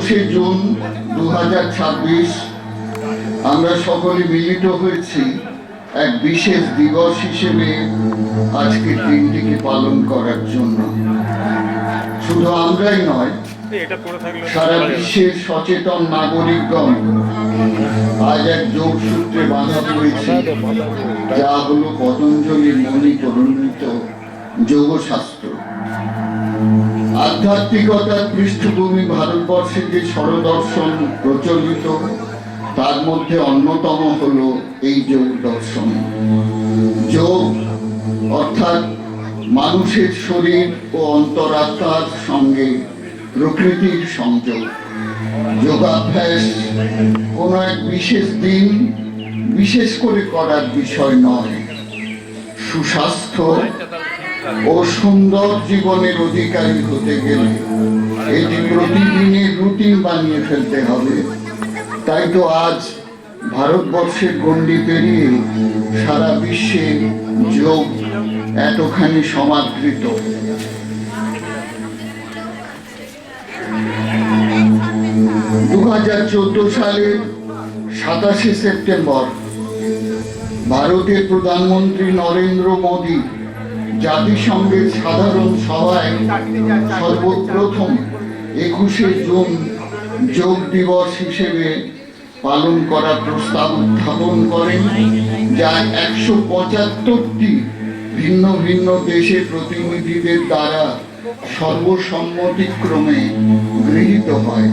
21 June 2026 আমরা সকলে মিলিত হয়েছি এক বিশেষ দিবস হিসেবে আজকের দিনটিকে পালন করার জন্য। শুধু আমরাই নয়, সারা বিশ্বের সচেতন নাগরিকগণ আজ এক যোগসূত্রে বাঁধা পড়েছে, যা হলো পতঞ্জলির মণি প্রণীত যোগশাস্ত্র। আধ্যাত্মিকতার পৃষ্ঠভূমি ভারতবর্ষে যে ষড়দর্শন প্রচলিত, তার মধ্যে অন্যতম হলো এই যোগ দর্শন। যোগ অর্থাৎ মানুষের শরীর ও অন্তরাত্মার সঙ্গে প্রকৃতির সংযোগ। যোগাভ্যাস কোনো এক বিশেষ দিন বিশেষ করে করার বিষয় নয়। সুস্বাস্থ্য ও সুন্দর জীবনের অধিকারী হতে গেলে এটি প্রতিদিনের রুটিন বানিয়ে ফেলতে হবে। তাই তো আজ ভারতবর্ষের গণ্ডি পেরিয়ে সারা বিশ্বে যোগ এতখানি সমাদৃত। 2014 সালের 27শে সেপ্টেম্বর ভারতের প্রধানমন্ত্রী নরেন্দ্র মোদী জাতিসংঘের সাধারণ সভায় সর্বপ্রথম 21শে জুন যোগ দিবস হিসেবে পালন করার প্রস্তাব উত্থাপন করেন, যা 175টি ভিন্ন ভিন্ন দেশের প্রতিনিধিদের দ্বারা সর্বসম্মতিক্রমে গৃহীত হয়।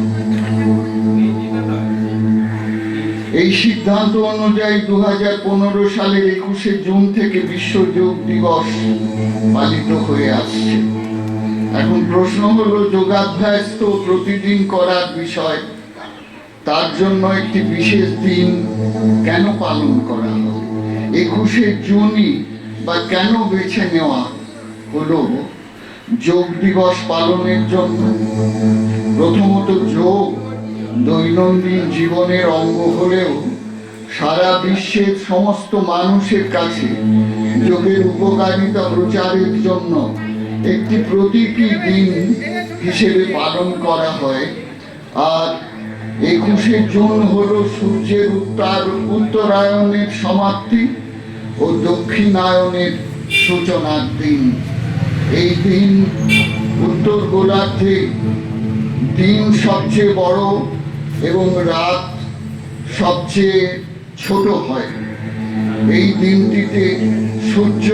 এই সিদ্ধান্ত অনুযায়ী 2015 সালের 21শে জুন থেকে বিশ্ব যোগ দিবস পালিত হয়ে আসছে। এখন প্রশ্ন হলো, যোগাভ্যাস তো প্রতিদিন করার বিষয়, তার জন্য একটি বিশেষ দিন কেন পালন করা হবে? 21শে জুনই বা কেন বেছে নেওয়া হলো যোগ দিবস পালনের জন্য? প্রথমত, যোগ দৈনন্দিন জীবনের অঙ্গ হলেও সারা বিশ্বের সমস্ত মানুষের কাছে যোগের উপকারিতা প্রচারের জন্য একটি প্রতীকী দিন হিসেবে পালন করা হয়। আর 21শে জুন হলো সূর্যের উত্তরায়ণের সমাপ্তি ও দক্ষিণায়নের সূচনার দিন। এই দিন উত্তর গোলার্ধে দিন সবচেয়ে বড় এবং রাত সবচেয়ে ছোট হয়। এই দিনটিতে সূর্য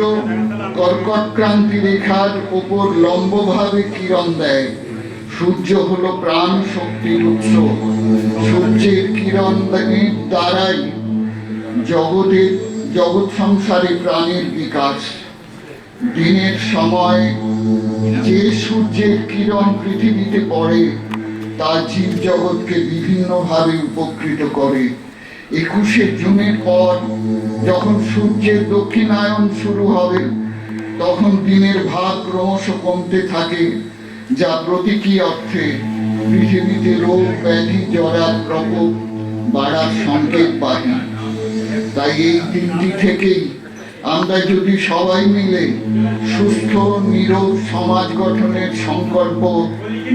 কর্কটক্রান্তি রেখার উপর লম্বভাবে কিরণ দেয়। সূর্য হলো প্রাণ শক্তির উৎস। সূর্যের কিরণ দ্বারাই জগৎ সংসারে প্রাণের বিকাশ। দিনের সময় যে সূর্যের কিরণ পৃথিবীতে পড়ে, তা জীব জগৎকে বিভিন্নভাবে উপকৃত করে। 21শে জুনের পর যখন সূর্যের দক্ষিণায়ন শুরু হবে, তখন দিনের ভাগ ক্রমশ কমতে থাকে, যা প্রতীকী অর্থে পৃথিবীতে রোগ ব্যাধি জরার প্রকোপ বাড়ার সংকেত পাই। তাই এই দিনটি থেকেই আমরা যদি সবাই মিলে সুস্থ নিরোগ সমাজ গঠনের সংকল্প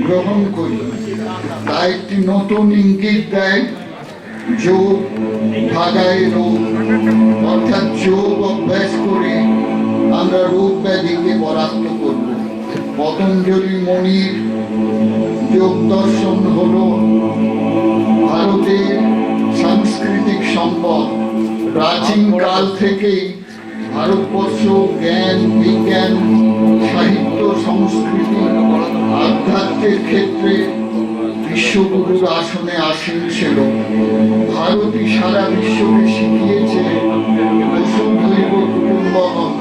গ্রহণ করি, তা একটি নতুন ইঙ্গিত দেয়। যোগ ভাগায় রোগ, অর্থাৎ যোগ অভ্যাস করে আমরা রোগ ব্যাধিকে পরাস্ত করব। পতঞ্জলি মণির যোগ দর্শন হল ভারতের সাংস্কৃতিক সম্পদ। প্রাচীন কাল থেকেই ভারতবর্ষ জ্ঞান, বিজ্ঞান, সাহিত্য, সংস্কৃতি, আধ্যাত্মের ক্ষেত্রে বিশ্বগুরুর আসনে আসীন ছিল। ভারতই সারা বিশ্বকে শিখিয়েছে বসুধৈব কুটুম্বকম,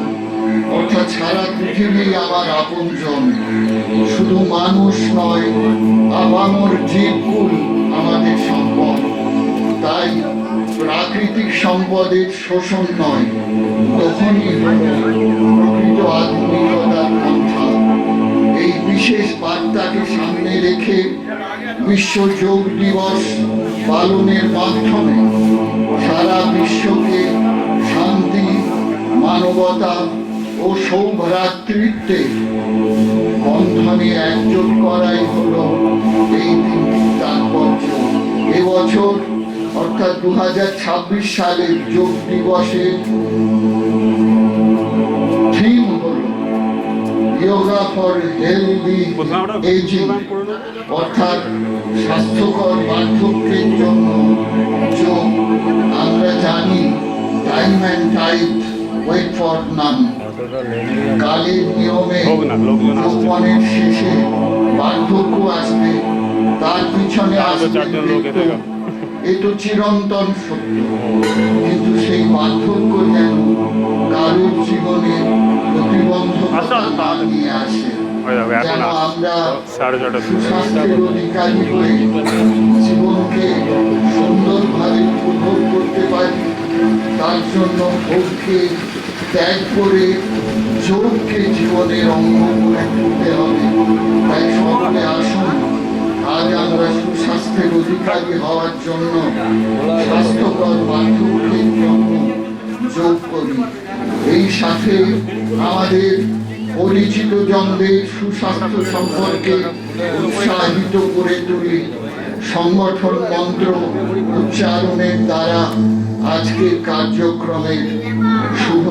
অর্থাৎ সারা পৃথিবী আমার আপনজন। শুধু মানুষ নয়, আপামর জীবকুল আমাদের সম্পদ। তাই প্রাকৃতিক সম্পদের শোষণ নয়, তখনই হল প্রকৃত আধুনিকতার পন্থা। এই বিশেষ বার্তাকে সামনে রেখে বিশ্ব যোগ দিবস পালনের মাধ্যমে সারা বিশ্বকে শান্তি, মানবতা ও সৌভ্রাতৃত্বে বন্ধনে একজোট করাই হলো এই দিনটির তাৎপর্য। এবছর অর্থাৎ 2026 সালের যোগ দিবসের থিম হল যোগা ফর হেলদি এজিং, অর্থাৎ স্বাস্থ্যকর বার্ধক্যের জন্য যোগ। আমরা জানি time and tide wait for none, কালের নিয়মে যৌবনের শেষে বার্ধক্য আসবে, তার পিছনে আসবে মৃত্যু। এ তো চিরন্তন সত্য, কিন্তু সেই বার্ধক্য যেন কারোর জীবনে প্রতিবন্ধকতা না নিয়ে আসে, যেন আমরা সুস্বাস্থ্যের অধিকারী হয়ে জীবনকে সুন্দরভাবে উপভোগ করতে পারি। তার জন্য ভোগকে ত্যাগ করে যোগকে জীবনের অঙ্গ করে তুলতে হবে। তাই সকলে আসুন, আজ আমরা সুস্বাস্থ্যের অধিকারী হওয়ার জন্য, স্বাস্থ্যকর বার্ধক্যের জন্য যোগ করি। এই সাথে আমাদের পরিচিত জনদের সুস্বাস্থ্য সম্পর্কে উৎসাহিত করে তুলি। সংগঠন মন্ত্র উচ্চারণের দ্বারা আজকের কার্যক্রমের শুভ